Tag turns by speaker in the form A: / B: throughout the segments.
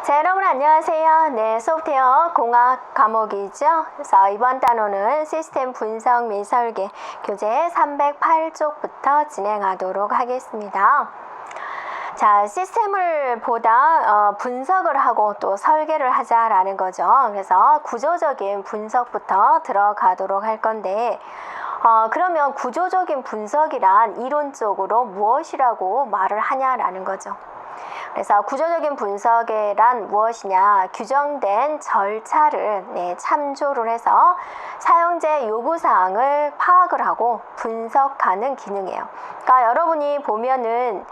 A: 자, 여러분 안녕하세요. 네, 소프트웨어 공학 과목이죠. 그래서 이번 단원은 시스템 분석 및 설계 교재 308쪽부터 진행하도록 하겠습니다. 자, 시스템을 보다 분석을 하고 또 설계를 하자라는 거죠. 그래서 구조적인 분석부터 들어가도록 할 건데 그러면 구조적인 분석이란 이론적으로 무엇이라고 말을 하냐라는 거죠. 그래서 구조적인 분석이란 무엇이냐, 규정된 절차를 참조를 해서 사용자의 요구사항을 파악을 하고 분석하는 기능이에요. 그러니까 여러분이 보면은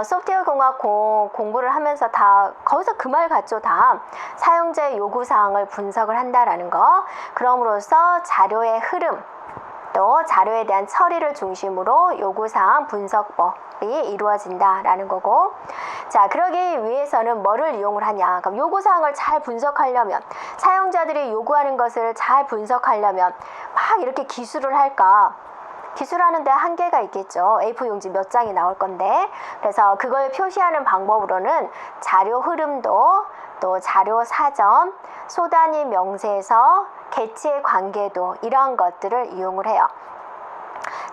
A: 소프트웨어 공학 공부를 하면서 다 거기서 그 말 같죠. 다 사용자의 요구사항을 분석을 한다라는 거. 그럼으로써 자료의 흐름 또 자료에 대한 처리를 중심으로 요구사항 분석법이 이루어진다라는 거고, 자, 그러기 위해서는 뭐를 이용을 하냐. 그럼 요구사항을 잘 분석하려면, 사용자들이 요구하는 것을 잘 분석하려면 막 이렇게 기술을 할까? 기술하는 데 한계가 있겠죠. A4 용지 몇 장이 나올 건데, 그래서 그걸 표시하는 방법으로는 자료 흐름도, 또 자료 사전, 소단위 명세서, 개체 관계도, 이런 것들을 이용을 해요.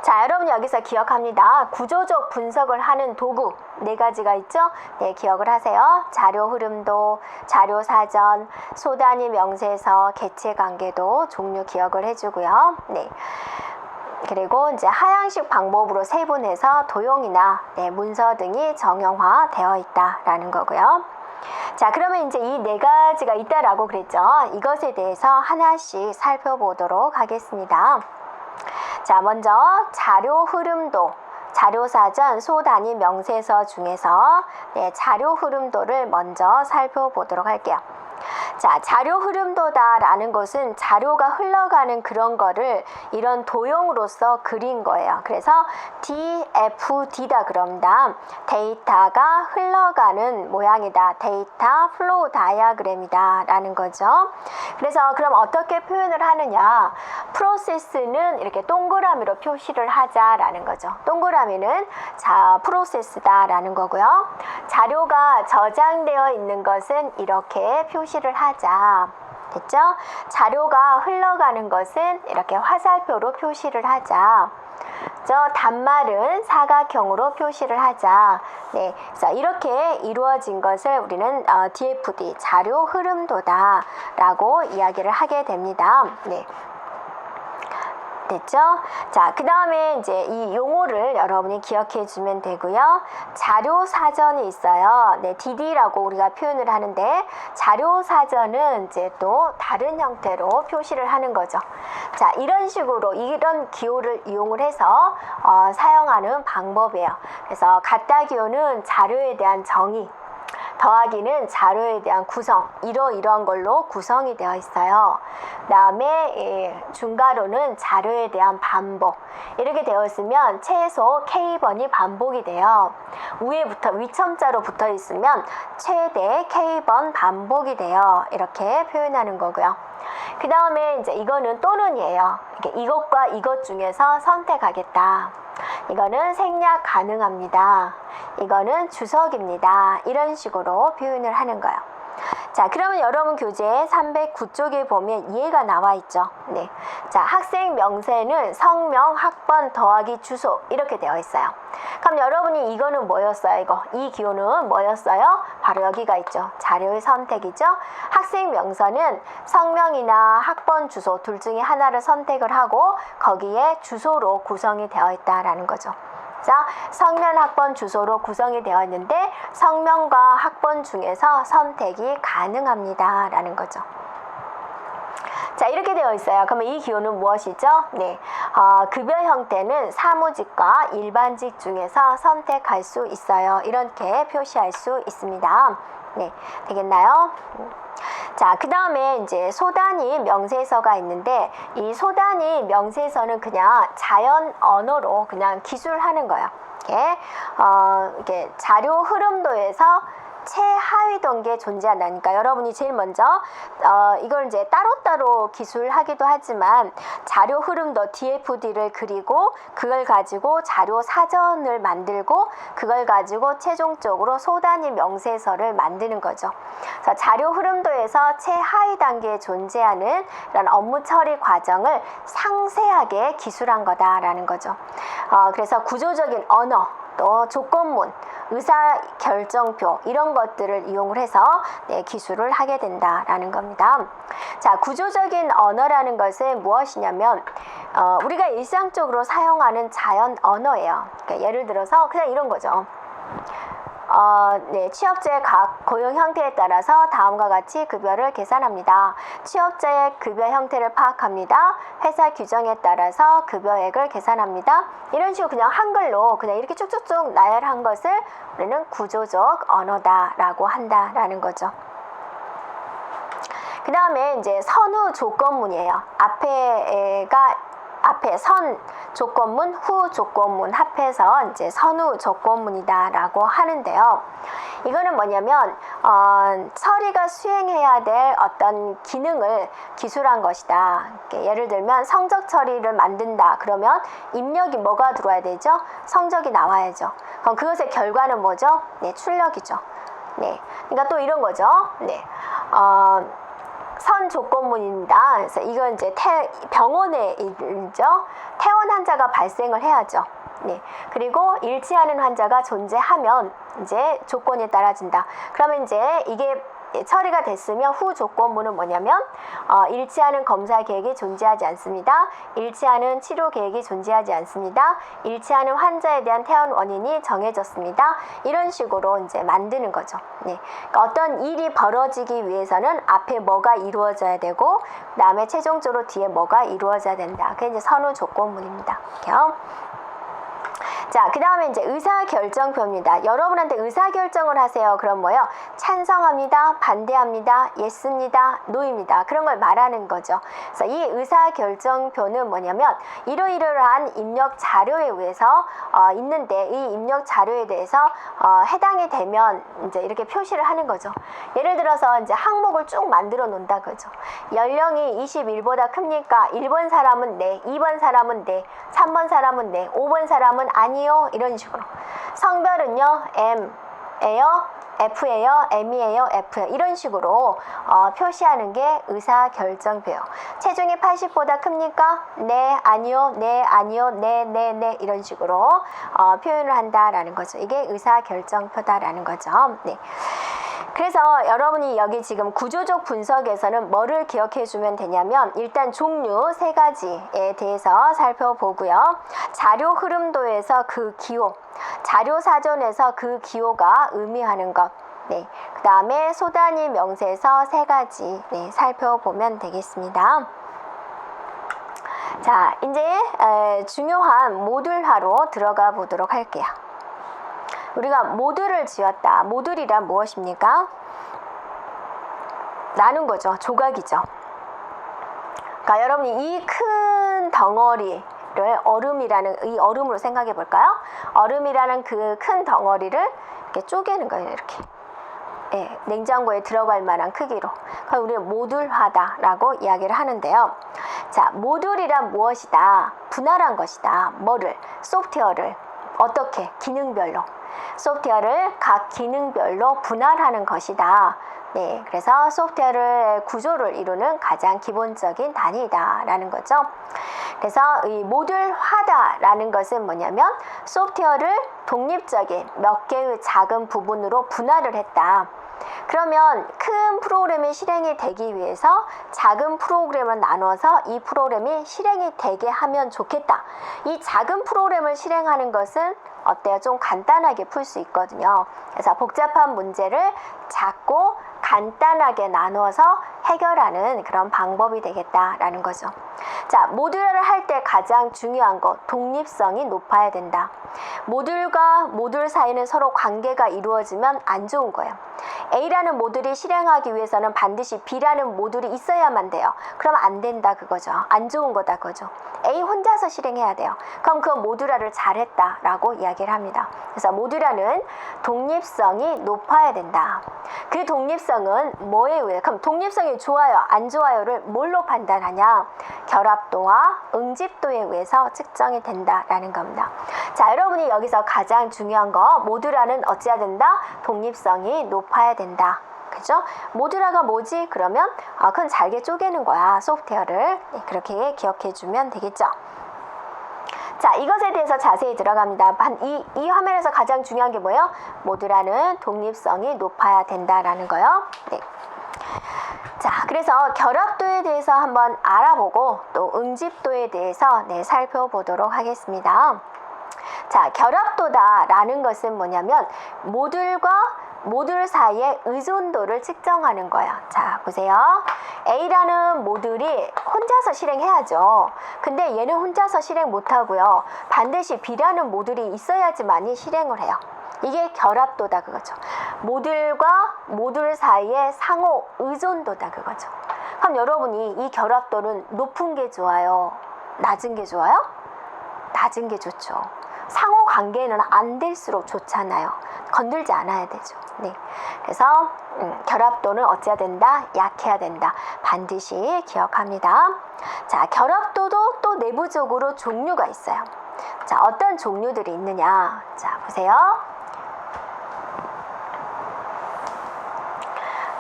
A: 자, 여러분 여기서 기억합니다. 구조적 분석을 하는 도구 4가지가 있죠? 네, 기억을 하세요. 자료 흐름도, 자료 사전, 소단위 명세서, 개체 관계도 종류 기억을 해주고요. 네. 그리고 이제 하향식 방법으로 세분해서 도형이나 문서 등이 정형화되어 있다라는 거고요. 자, 그러면 이제 이 4가지가 있다라고 그랬죠. 이것에 대해서 하나씩 살펴보도록 하겠습니다. 자, 먼저 자료 흐름도, 자료사전, 소단위 명세서 중에서 자료 흐름도를 먼저 살펴보도록 할게요. 자, 자료 흐름도다라는 것은 자료가 흘러가는 그런 거를 이런 도형으로서 그린 거예요. 그래서 DFD다 그럽니다. 데이터가 흘러가는 모양이다. 데이터 플로우 다이어그램이다 라는 거죠. 그래서 그럼 어떻게 표현을 하느냐, 프로세스는 이렇게 동그라미로 표시를 하자라는 거죠. 동그라미는 자, 프로세스다 라는 거고요. 자료가 저장되어 있는 것은 이렇게 표시를 하자. 됐죠? 자료가 흘러가는 것은 이렇게 화살표로 표시를 하자. 단말은 사각형으로 표시를 하자. 네, 그래서 이렇게 이루어진 것을 우리는 DFD, 자료 흐름도다 라고 이야기를 하게 됩니다. 네. 됐죠? 자, 그 다음에 이제 이 용어를 여러분이 기억해 주면 되고요. 자료 사전이 있어요. 네, DD라고 우리가 표현을 하는데, 자료 사전은 이제 또 다른 형태로 표시를 하는 거죠. 자, 이런 식으로 이런 기호를 이용을 해서 사용하는 방법이에요. 그래서 같다 기호는 자료에 대한 정의, 더하기는 자료에 대한 구성, 이러한 걸로 구성이 되어 있어요. 그 다음에 중괄호는 자료에 대한 반복, 이렇게 되어 있으면 최소 K번이 반복이 돼요. 위첨자로 붙어 있으면 최대 K번 반복이 돼요. 이렇게 표현하는 거고요. 그 다음에 이제 이거는 또는이에요. 이것과 이것 중에서 선택하겠다. 이거는 생략 가능합니다. 이거는 주석입니다. 이런 식으로 표현을 하는 거예요. 자, 그러면 여러분 교재 309쪽에 보면 이해가 나와 있죠. 네. 자, 학생 명세는 성명, 학번 더하기 주소 이렇게 되어 있어요. 그럼 여러분이 이거는 뭐였어요? 이 기호는 뭐였어요? 바로 여기가 있죠. 자료의 선택이죠. 학생 명서는 성명이나 학번, 주소 둘 중에 하나를 선택을 하고 거기에 주소로 구성이 되어 있다라는 거죠. 자, 성명, 학번, 주소로 구성이 되어 있는데 성명과 학번 중에서 선택이 가능합니다 라는 거죠. 자, 이렇게 되어 있어요. 그러면 이 기호는 무엇이죠? 네, 급여 형태는 사무직과 일반직 중에서 선택할 수 있어요. 이렇게 표시할 수 있습니다. 네, 되겠나요? 자, 그 다음에 이제 소단위 명세서가 있는데, 이 소단위 명세서는 그냥 자연 언어로 그냥 기술하는 거예요. 이렇게 자료 흐름도에서 최하위 단계에 존재한다니까. 여러분이 제일 먼저 이걸 이제 따로따로 기술하기도 하지만 자료 흐름도 DFD를 그리고 그걸 가지고 자료 사전을 만들고 그걸 가지고 최종적으로 소단위 명세서를 만드는 거죠. 그래서 자료 흐름도에서 최하위 단계에 존재하는 이런 업무 처리 과정을 상세하게 기술한 거다라는 거죠. 그래서 구조적인 언어, 또 조건문, 의사결정표 이런 것들을 이용을 해서 기술을 하게 된다라는 겁니다. 자, 구조적인 언어라는 것은 무엇이냐면 우리가 일상적으로 사용하는 자연 언어예요. 그러니까 예를 들어서 그냥 이런 거죠. 취업자의 각 고용 형태에 따라서 다음과 같이 급여를 계산합니다. 취업자의 급여 형태를 파악합니다. 회사 규정에 따라서 급여액을 계산합니다. 이런 식으로 그냥 한글로 그냥 이렇게 쭉쭉쭉 나열한 것을 우리는 구조적 언어다라고 한다라는 거죠. 그 다음에 이제 선후 조건문이에요. 앞에 선 조건문, 후 조건문 합해서 이제 선후 조건문이다라고 하는데요. 이거는 뭐냐면 처리가 수행해야 될 어떤 기능을 기술한 것이다. 예를 들면 성적 처리를 만든다. 그러면 입력이 뭐가 들어와야 되죠? 성적이 나와야죠. 그럼 그것의 결과는 뭐죠? 네, 출력이죠. 네, 그러니까 또 이런 거죠. 네, 선 조건문입니다. 그래서 이건 이제 병원에 있죠. 퇴원 환자가 발생을 해야죠. 네. 그리고 일치하는 환자가 존재하면 이제 조건이 따라진다. 그러면 이제 이게 처리가 됐으면 후 조건문은 뭐냐면 일치하는 검사 계획이 존재하지 않습니다. 일치하는 치료 계획이 존재하지 않습니다. 일치하는 환자에 대한 퇴원 원인이 정해졌습니다. 이런 식으로 이제 만드는 거죠. 네. 그러니까 어떤 일이 벌어지기 위해서는 앞에 뭐가 이루어져야 되고 그다음에 최종적으로 뒤에 뭐가 이루어져야 된다. 그게 이제 선후 조건문입니다. 이렇게요. 자, 그 다음에 이제 의사결정표입니다. 여러분한테 의사결정을 하세요. 그럼 뭐요? 찬성합니다, 반대합니다, 예스입니다, 노입니다. 그런 걸 말하는 거죠. 그래서 이 의사결정표는 뭐냐면 이러이러한 입력 자료에 의해서 있는데 이 입력 자료에 대해서 해당이 되면 이제 이렇게 표시를 하는 거죠. 예를 들어서 이제 항목을 쭉 만들어 놓는다 그죠. 연령이 21보다 큽니까? 1번 사람은 네, 2번 사람은 네, 3번 사람은 네, 5번 사람은 아니요. 이런 식으로. 성별은요, M예요, F예요, M이에요, F예요. 이런 식으로 표시하는 게 의사결정표예요. 체중이 80보다 큽니까? 네, 아니요, 네, 아니요, 네, 네, 네. 이런 식으로 표현을 한다라는 거죠. 이게 의사결정표다라는 거죠. 네. 그래서 여러분이 여기 지금 구조적 분석에서는 뭐를 기억해 주면 되냐면 일단 종류 3가지에 대해서 살펴보고요. 자료 흐름도에서 그 기호, 자료 사전에서 그 기호가 의미하는 것, 네. 그 다음에 소단위 명세서 3가지 네, 살펴보면 되겠습니다. 자, 이제 중요한 모듈화로 들어가 보도록 할게요. 우리가 모듈을 지었다. 모듈이란 무엇입니까? 나눈 거죠. 조각이죠. 그러니까 여러분이 이 큰 덩어리를 이 얼음으로 생각해 볼까요? 얼음이라는 그 큰 덩어리를 이렇게 쪼개는 거예요. 이렇게. 예, 냉장고에 들어갈 만한 크기로. 그러니까 우리는 모듈화다라고 이야기를 하는데요. 자, 모듈이란 무엇이다? 분할한 것이다. 뭐를? 소프트웨어를. 어떻게? 기능별로. 소프트웨어를 각 기능별로 분할하는 것이다. 네, 그래서 소프트웨어의 구조를 이루는 가장 기본적인 단위다라는 거죠. 그래서 이 모듈화다라는 것은 뭐냐면 소프트웨어를 독립적인 몇 개의 작은 부분으로 분할을 했다. 그러면 큰 프로그램이 실행이 되기 위해서 작은 프로그램을 나눠서 이 프로그램이 실행이 되게 하면 좋겠다. 이 작은 프로그램을 실행하는 것은 어때요? 좀 간단하게 풀 수 있거든요. 그래서 복잡한 문제를 작고 간단하게 나눠서 해결하는 그런 방법이 되겠다라는 거죠. 자, 모듈화를 할 때 가장 중요한 거, 독립성이 높아야 된다. 모듈과 모듈 사이는 서로 관계가 이루어지면 안 좋은 거예요. A라는 모듈이 실행하기 위해서는 반드시 B라는 모듈이 있어야만 돼요. 그럼 안 된다 그거죠. 안 좋은 거다 그거죠. A 혼자서 실행해야 돼요. 그럼 그 모듈화를 잘했다라고 이야기를 합니다. 그래서 모듈화는 독립성이 높아야 된다. 그 독립성은 뭐에 의해? 그럼 독립성이 좋아요, 안 좋아요를 뭘로 판단하냐? 결합도와 응집도에 의해서 측정이 된다라는 겁니다. 자, 여러분이 여기서 가장 중요한 거, 모듈화는 어찌해야 된다? 독립성이 높아야 된다. 그죠? 모듈화가 뭐지? 그러면 그건 잘게 쪼개는 거야, 소프트웨어를. 네, 그렇게 기억해 주면 되겠죠. 자, 이것에 대해서 자세히 들어갑니다. 이 화면에서 가장 중요한 게 뭐예요? 모듈화는 독립성이 높아야 된다라는 거요. 네. 자, 그래서 결합도에 대해서 한번 알아보고 또 응집도에 대해서 살펴보도록 하겠습니다. 자, 결합도다라는 것은 뭐냐면 모듈과 모듈 사이의 의존도를 측정하는 거예요. 자, 보세요. A라는 모듈이 혼자서 실행해야죠. 근데 얘는 혼자서 실행 못하고요. 반드시 B라는 모듈이 있어야지만이 실행을 해요. 이게 결합도다 그거죠. 모듈과 모듈 사이의 상호 의존도다 그거죠. 그럼 여러분이 이 결합도는 높은 게 좋아요? 낮은 게 좋아요? 낮은 게 좋죠. 상호 관계는 안 될수록 좋잖아요. 건들지 않아야 되죠. 네. 그래서 결합도는 어찌해야 된다? 약해야 된다. 반드시 기억합니다. 자, 결합도도 또 내부적으로 종류가 있어요. 자, 어떤 종류들이 있느냐? 자, 보세요.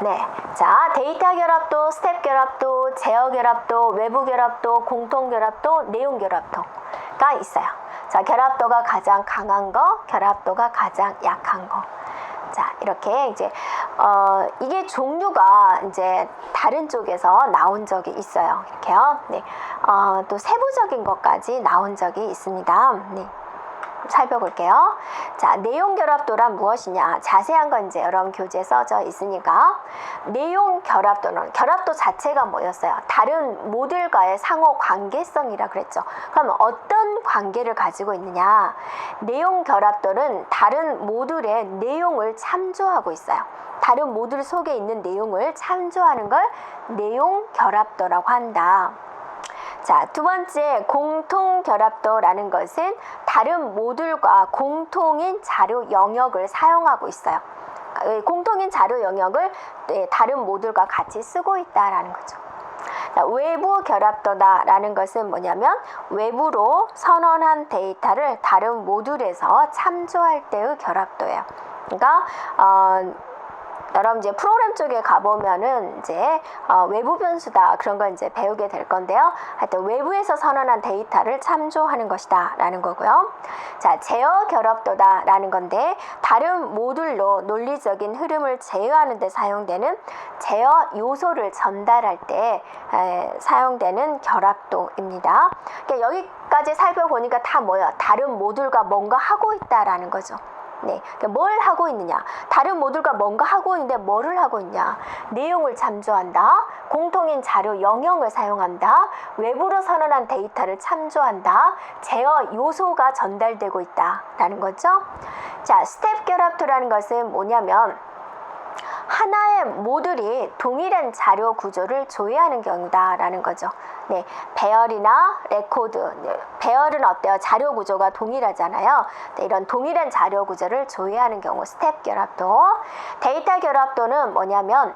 A: 네, 자, 데이터 결합도, 스텝 결합도, 제어 결합도, 외부 결합도, 공통 결합도, 내용 결합도가 있어요. 자, 결합도가 가장 강한 거, 결합도가 가장 약한 거. 자, 이렇게 이제 이게 종류가 이제 다른 쪽에서 나온 적이 있어요. 이렇게요. 네, 또 세부적인 것까지 나온 적이 있습니다. 네. 살펴볼게요. 자, 내용 결합도란 무엇이냐? 자세한 건 이제 여러분 교재에 써져 있으니까. 내용 결합도는 결합도 자체가 뭐였어요? 다른 모듈과의 상호 관계성이라 그랬죠. 그럼 어떤 관계를 가지고 있느냐? 내용 결합도는 다른 모듈의 내용을 참조하고 있어요. 다른 모듈 속에 있는 내용을 참조하는 걸 내용 결합도라고 한다. 자, 두 번째, 공통 결합도라는 것은 다른 모듈과 공통인 자료 영역을 사용하고 있어요. 공통인 자료 영역을 다른 모듈과 같이 쓰고 있다라는 거죠. 자, 외부 결합도다라는 것은 뭐냐면 외부로 선언한 데이터를 다른 모듈에서 참조할 때의 결합도예요. 그러니까 여러분 이제 프로그램 쪽에 가보면은 이제 외부 변수다 그런 걸 이제 배우게 될 건데요. 하여튼 외부에서 선언한 데이터를 참조하는 것이다 라는 거고요. 자, 제어 결합도다 라는 건데 다른 모듈로 논리적인 흐름을 제어하는 데 사용되는 제어 요소를 전달할 때 사용되는 결합도입니다. 그러니까 여기까지 살펴보니까 다 뭐야? 다른 모듈과 뭔가 하고 있다라는 거죠. 네, 뭘 하고 있느냐? 다른 모듈과 뭔가 하고 있는데 뭐를 하고 있냐? 내용을 참조한다. 공통인 자료 영역을 사용한다. 외부로 선언한 데이터를 참조한다. 제어 요소가 전달되고 있다라는 거죠. 자, 스텝 결합도라는 것은 뭐냐면 하나의 모듈이 동일한 자료 구조를 조회하는 경우다라는 거죠. 네, 배열이나 레코드. 네, 배열은 어때요? 자료 구조가 동일하잖아요. 네, 이런 동일한 자료 구조를 조회하는 경우 스텝 결합도. 데이터 결합도는 뭐냐면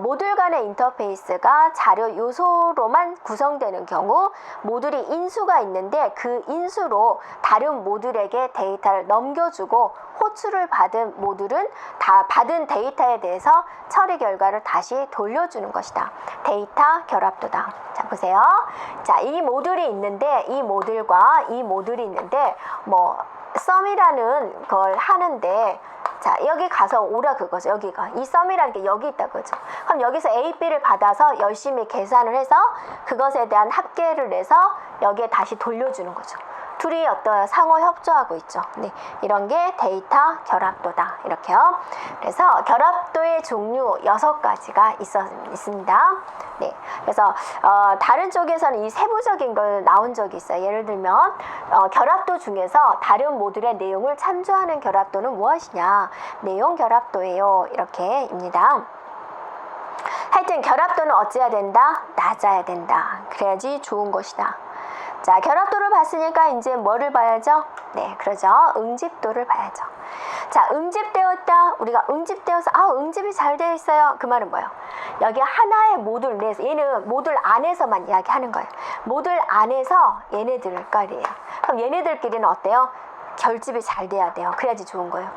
A: 모듈 간의 인터페이스가 자료 요소로만 구성되는 경우 모듈이 인수가 있는데 그 인수로 다른 모듈에게 데이터를 넘겨주고 호출을 받은 모듈은 다 받은 데이터에 대해서 처리 결과를 다시 돌려주는 것이다. 데이터 결합도다. 자, 보세요. 자, 이 모듈이 있는데 이 모듈과 이 모듈이 있는데 뭐 썸이라는 걸 하는데 자, 여기 가서 오라 그거죠. 여기가 이 썸이라는 게 여기 있다 그죠. 그럼 여기서 A, B를 받아서 열심히 계산을 해서 그것에 대한 합계를 내서 여기에 다시 돌려주는 거죠. 둘이 어떤 상호 협조하고 있죠. 네, 이런 게 데이터 결합도다. 이렇게요. 그래서 결합도의 종류 6가지가 있습니다. 네, 그래서 다른 쪽에서는 이 세부적인 걸 나온 적이 있어요. 예를 들면 결합도 중에서 다른 모듈의 내용을 참조하는 결합도는 무엇이냐? 내용 결합도예요. 이렇게입니다. 하여튼 결합도는 어찌해야 된다? 낮아야 된다. 그래야지 좋은 것이다. 자, 결합도를 봤으니까 이제 뭐를 봐야죠? 네, 그러죠. 응집도를 봐야죠. 자, 응집되었다. 우리가 응집되어서 응집이 잘 되어 있어요. 그 말은 뭐예요? 여기 하나의 모듈 내에서, 얘는 모듈 안에서만 이야기하는 거예요. 모듈 안에서 얘네들 깔이에요. 그럼 얘네들끼리는 어때요? 결집이 잘 돼야 돼요. 그래야지 좋은 거예요.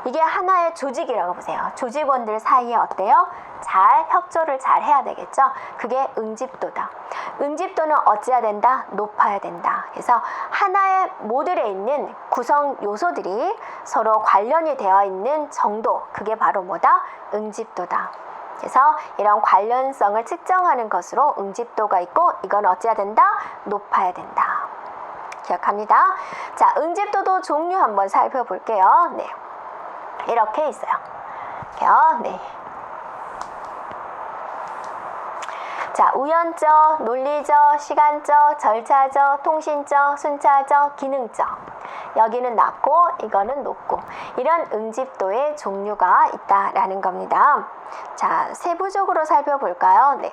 A: 이게 하나의 조직이라고 보세요. 조직원들 사이에 어때요? 잘 협조를 잘 해야 되겠죠. 그게 응집도다. 응집도는 어찌해야 된다? 높아야 된다. 그래서 하나의 모듈에 있는 구성 요소들이 서로 관련이 되어 있는 정도, 그게 바로 뭐다? 응집도다. 그래서 이런 관련성을 측정하는 것으로 응집도가 있고, 이건 어찌해야 된다? 높아야 된다. 기억합니다. 자, 응집도도 종류 한번 살펴볼게요. 네, 이렇게 있어요. 네. 자, 우연적, 논리적, 시간적, 절차적, 통신적, 순차적, 기능적. 여기는 낮고 이거는 높고, 이런 응집도의 종류가 있다라는 겁니다. 자, 세부적으로 살펴볼까요? 네.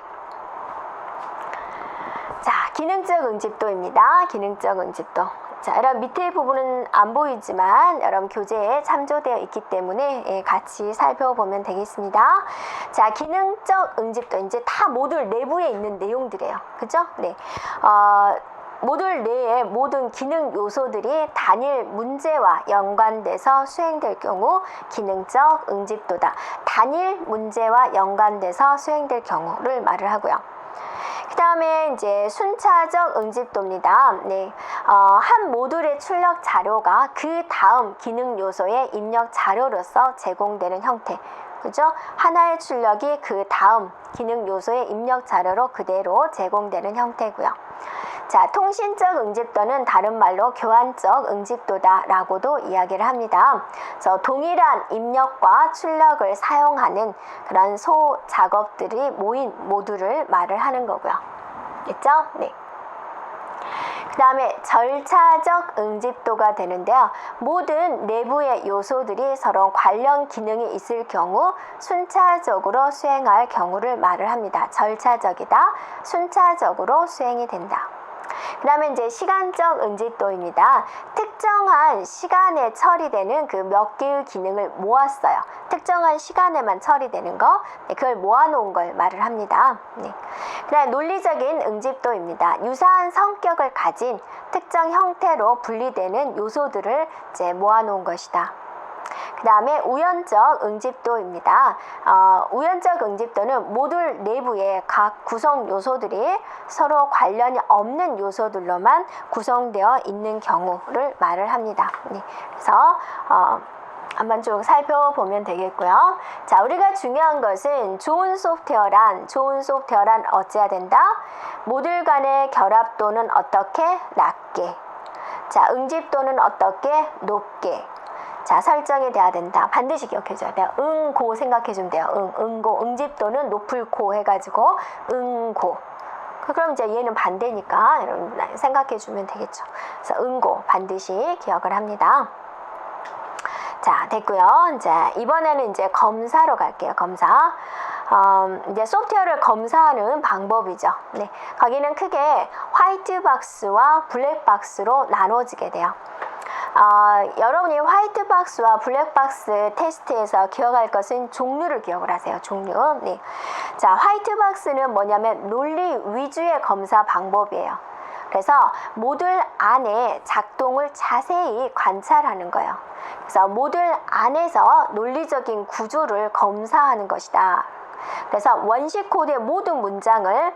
A: 자, 기능적 응집도입니다. 기능적 응집도. 자, 여러분 밑에 부분은 안 보이지만 여러분 교재에 참조되어 있기 때문에 같이 살펴보면 되겠습니다. 자, 기능적 응집도 이제 다 모듈 내부에 있는 내용들이에요. 그죠? 네. 모듈 내의 모든 기능 요소들이 단일 문제와 연관돼서 수행될 경우 기능적 응집도다. 단일 문제와 연관돼서 수행될 경우를 말을 하고요. 그 다음에 이제 순차적 응집도입니다. 네, 한 모듈의 출력 자료가 그 다음 기능 요소의 입력 자료로서 제공되는 형태. 그죠? 하나의 출력이 그 다음 기능 요소의 입력 자료로 그대로 제공되는 형태고요. 자, 통신적 응집도는 다른 말로 교환적 응집도다라고도 이야기를 합니다. 그래서 동일한 입력과 출력을 사용하는 그런 소 작업들이 모인 모듈을 말을 하는 거고요. 됐죠? 네. 그 다음에 절차적 응집도가 되는데요. 모든 내부의 요소들이 서로 관련 기능이 있을 경우 순차적으로 수행할 경우를 말을 합니다. 절차적이다, 순차적으로 수행이 된다. 그 다음에 이제 시간적 응집도입니다. 특정한 시간에 처리되는 그 몇 개의 기능을 모았어요. 특정한 시간에만 처리되는 거, 그걸 모아놓은 걸 말을 합니다. 네. 그 다음에 논리적인 응집도입니다. 유사한 성격을 가진 특정 형태로 분리되는 요소들을 이제 모아놓은 것이다. 그 다음에 우연적 응집도입니다. 우연적 응집도는 모듈 내부의 각 구성 요소들이 서로 관련이 없는 요소들로만 구성되어 있는 경우를 말을 합니다. 네. 그래서 한번 쭉 살펴보면 되겠고요. 자, 우리가 중요한 것은 좋은 소프트웨어란 어찌해야 된다? 모듈 간의 결합도는 어떻게? 낮게. 자, 응집도는 어떻게? 높게. 자, 설정이 돼야 된다. 반드시 기억해줘야 돼요. 응고 생각해주면 돼요. 응고. 응집도는 높을 고 해가지고 응고. 그럼 이제 얘는 반대니까 여러분 생각해주면 되겠죠. 그래서 응고 반드시 기억을 합니다. 자, 됐고요. 이제 이번에는 이제 검사로 갈게요. 검사. 이제 소프트웨어를 검사하는 방법이죠. 네, 거기는 크게 화이트 박스와 블랙 박스로 나눠지게 돼요. 여러분이 화이트 박스와 블랙 박스 테스트에서 기억할 것은 종류를 기억을 하세요. 종류. 네. 자, 화이트 박스는 뭐냐면 논리 위주의 검사 방법이에요. 그래서 모듈 안에 작동을 자세히 관찰하는 거예요. 그래서 모듈 안에서 논리적인 구조를 검사하는 것이다. 그래서 원시 코드의 모든 문장을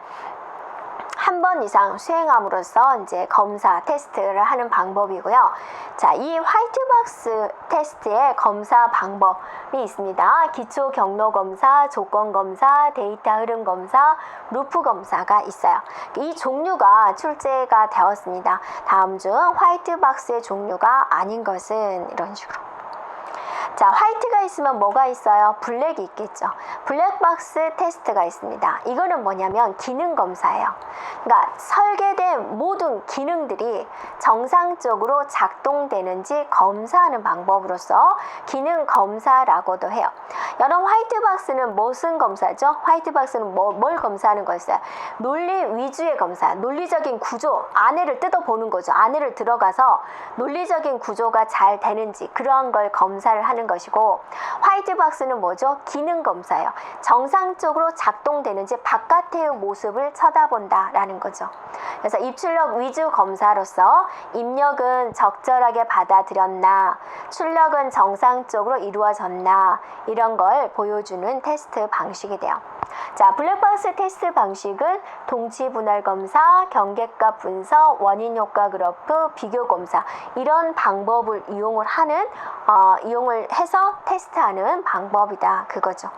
A: 한 번 이상 수행함으로써 이제 검사 테스트를 하는 방법이고요. 자, 이 화이트박스 테스트의 검사 방법이 있습니다. 기초 경로 검사, 조건 검사, 데이터 흐름 검사, 루프 검사가 있어요. 이 종류가 출제가 되었습니다. 다음 중 화이트박스의 종류가 아닌 것은 이런 식으로. 자, 화이트가 있으면 뭐가 있어요? 블랙이 있겠죠. 블랙박스 테스트가 있습니다. 이거는 뭐냐면 기능 검사예요. 그러니까 설계된 모든 기능들이 정상적으로 작동되는지 검사하는 방법으로서 기능 검사라고도 해요. 여러분, 화이트박스는 무슨 검사죠? 화이트박스는 뭘 검사하는 거였어요? 논리 위주의 검사, 논리적인 구조, 안에를 뜯어보는 거죠. 안에를 들어가서 논리적인 구조가 잘 되는지 그러한 걸 검사를 하는 것이고, 화이트박스는 뭐죠? 기능 검사예요. 정상적으로 작동되는지 바깥의 모습을 쳐다본다라는 거죠. 그래서 입출력 위주 검사로서 입력은 적절하게 받아들였나, 출력은 정상적으로 이루어졌나, 이런 걸 보여주는 테스트 방식이 돼요. 자, 블랙박스 테스트 방식은 동치 분할 검사, 경계값 분석, 원인 효과 그래프, 비교 검사, 이런 방법을 이용을 해서 테스트하는 방법이다, 그거죠.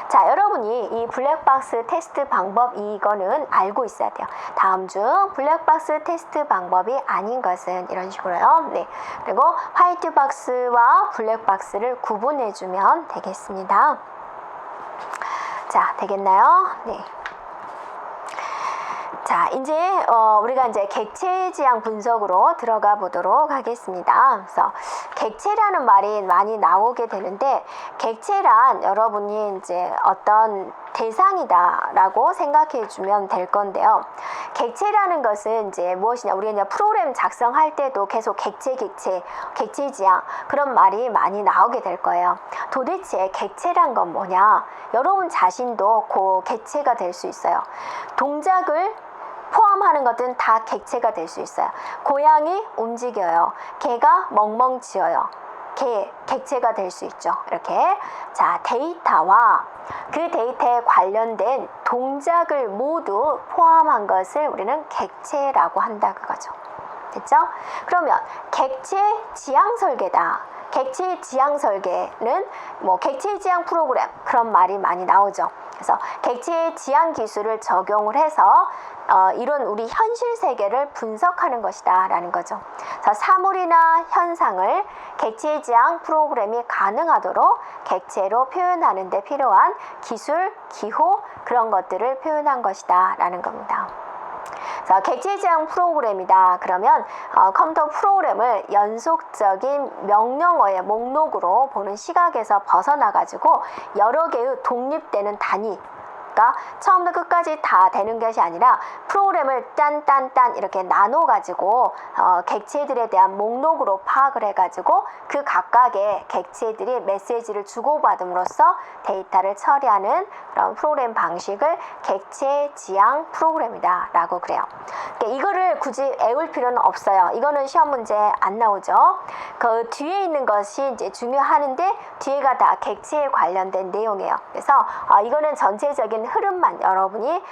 A: 자, 여러분이 이 블랙박스 테스트 방법, 이거는 알고 있어야 돼요. 다음 중 블랙박스 테스트 방법이 아닌 것은 이런 식으로요. 네. 그리고 화이트박스와 블랙박스를 구분해주면 되겠습니다. 자, 되겠나요? 네. 자, 이제 우리가 이제 객체 지향 분석으로 들어가 보도록 하겠습니다. 그래서 객체라는 말이 많이 나오게 되는데, 객체란 여러분이 이제 어떤 대상이다라고 생각해 주면 될 건데요. 객체라는 것은 이제 무엇이냐, 우리가 이제 프로그램 작성할 때도 계속 객체 지향, 그런 말이 많이 나오게 될 거예요. 도대체 객체란 건 뭐냐? 여러분 자신도 그 객체가 될 수 있어요. 동작을 포함하는 것들은 다 객체가 될 수 있어요. 고양이 움직여요. 개가 멍멍 짖어요. 객체가 될 수 있죠. 이렇게. 자, 데이터와 그 데이터에 관련된 동작을 모두 포함한 것을 우리는 객체라고 한다, 그거죠. 됐죠? 그러면 객체 지향 설계다. 객체 지향 설계는 뭐 객체 지향 프로그램, 그런 말이 많이 나오죠. 그래서 객체 지향 기술을 적용을 해서 이런 우리 현실 세계를 분석하는 것이다 라는 거죠. 그래서 사물이나 현상을 객체 지향 프로그램이 가능하도록 객체로 표현하는 데 필요한 기술, 기호, 그런 것들을 표현한 것이다 라는 겁니다. 자, 객체 지향 프로그램이다. 그러면 컴퓨터 프로그램을 연속적인 명령어의 목록으로 보는 시각에서 벗어나가지고 여러 개의 독립되는 단위, 처음부터 끝까지 다 되는 것이 아니라 프로그램을 딴 이렇게 나눠가지고 객체들에 대한 목록으로 파악을 해가지고 그 각각의 객체들이 메시지를 주고받음으로써 데이터를 처리하는 그런 프로그램 방식을 객체 지향 프로그램이다 라고 그래요. 그러니까 이거를 굳이 외울 필요는 없어요. 이거는 시험 문제 안 나오죠. 그 뒤에 있는 것이 이제 중요하는데 뒤에가 다 객체에 관련된 내용이에요. 그래서 이거는 전체적인 흐름만 여러분이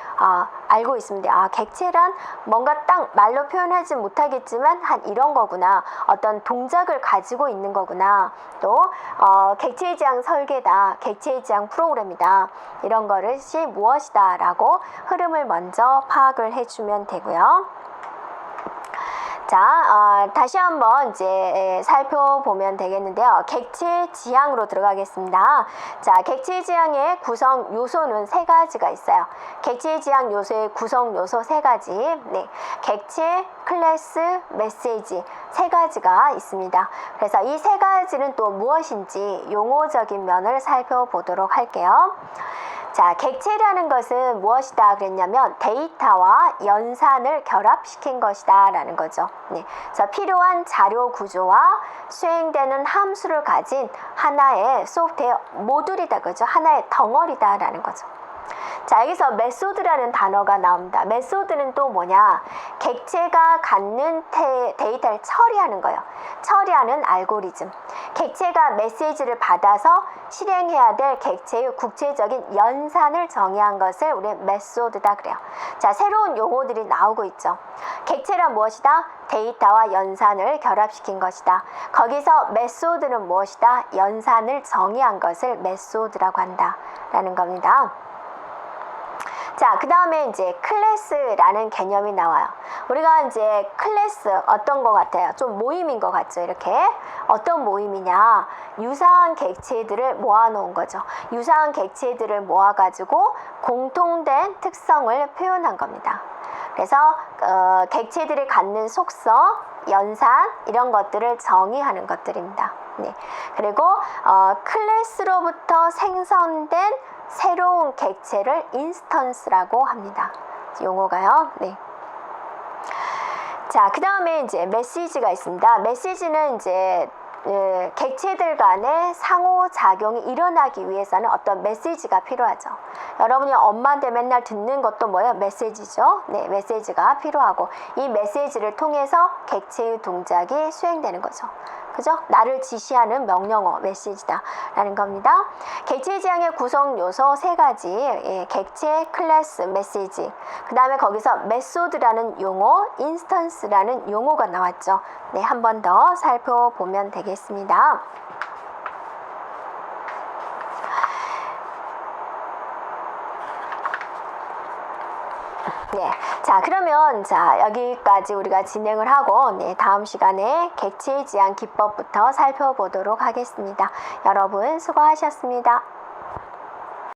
A: 알고 있으면 돼요. 객체란 뭔가 딱 말로 표현하지 못하겠지만 한 이런 거구나, 어떤 동작을 가지고 있는 거구나, 또 객체 지향 설계다, 객체 지향 프로그램이다, 이런 것이 무엇이다 라고 흐름을 먼저 파악을 해주면 되고요. 자, 다시 한번 이제 살펴보면 되겠는데요. 객체 지향으로 들어가겠습니다. 자, 객체 지향의 구성 요소는 세 가지가 있어요. 객체 지향 요소의 구성 요소 세 가지. 네, 객체, 클래스, 메시지 세 가지가 있습니다. 그래서 이 세 가지는 또 무엇인지 용어적인 면을 살펴보도록 할게요. 자, 객체라는 것은 무엇이다 그랬냐면 데이터와 연산을 결합시킨 것이다 라는 거죠. 네. 자, 필요한 자료 구조와 수행되는 함수를 가진 하나의 소프트웨어 모듈이다, 그죠? 하나의 덩어리다 라는 거죠. 자, 여기서 메소드라는 단어가 나옵니다. 메소드는 또 뭐냐? 객체가 갖는 데이터를 처리하는 거예요. 처리하는 알고리즘. 객체가 메시지를 받아서 실행해야 될 객체의 구체적인 연산을 정의한 것을 우리 메소드다 그래요. 자, 새로운 용어들이 나오고 있죠. 객체란 무엇이다? 데이터와 연산을 결합시킨 것이다. 거기서 메소드는 무엇이다? 연산을 정의한 것을 메소드라고 한다 라는 겁니다. 자, 그 다음에 이제 클래스라는 개념이 나와요. 우리가 이제 클래스 어떤 것 같아요? 좀 모임인 것 같죠? 이렇게. 어떤 모임이냐? 유사한 객체들을 모아놓은 거죠. 유사한 객체들을 모아가지고 공통된 특성을 표현한 겁니다. 그래서 객체들이 갖는 속성, 연산 이런 것들을 정의하는 것들입니다. 네. 그리고 클래스로부터 생성된 새로운 객체를 인스턴스라고 합니다. 용어가요. 네. 자, 그 다음에 이제 메시지가 있습니다. 메시지는 이제 객체들 간의 상호작용이 일어나기 위해서는 어떤 메시지가 필요하죠. 여러분이 엄마한테 맨날 듣는 것도 뭐예요? 메시지죠. 네, 메시지가 필요하고 이 메시지를 통해서 객체의 동작이 수행되는 거죠. 그죠? 나를 지시하는 명령어 메시지다 라는 겁니다. 객체 지향의 구성 요소 세 가지, 예, 객체, 클래스, 메시지. 그 다음에 거기서 메소드라는 용어, 인스턴스라는 용어가 나왔죠. 네, 한 번 더 살펴보면 되겠습니다. 네, 자 그러면 자 여기까지 우리가 진행을 하고 네, 다음 시간에 객체 지향 기법부터 살펴보도록 하겠습니다. 여러분 수고하셨습니다.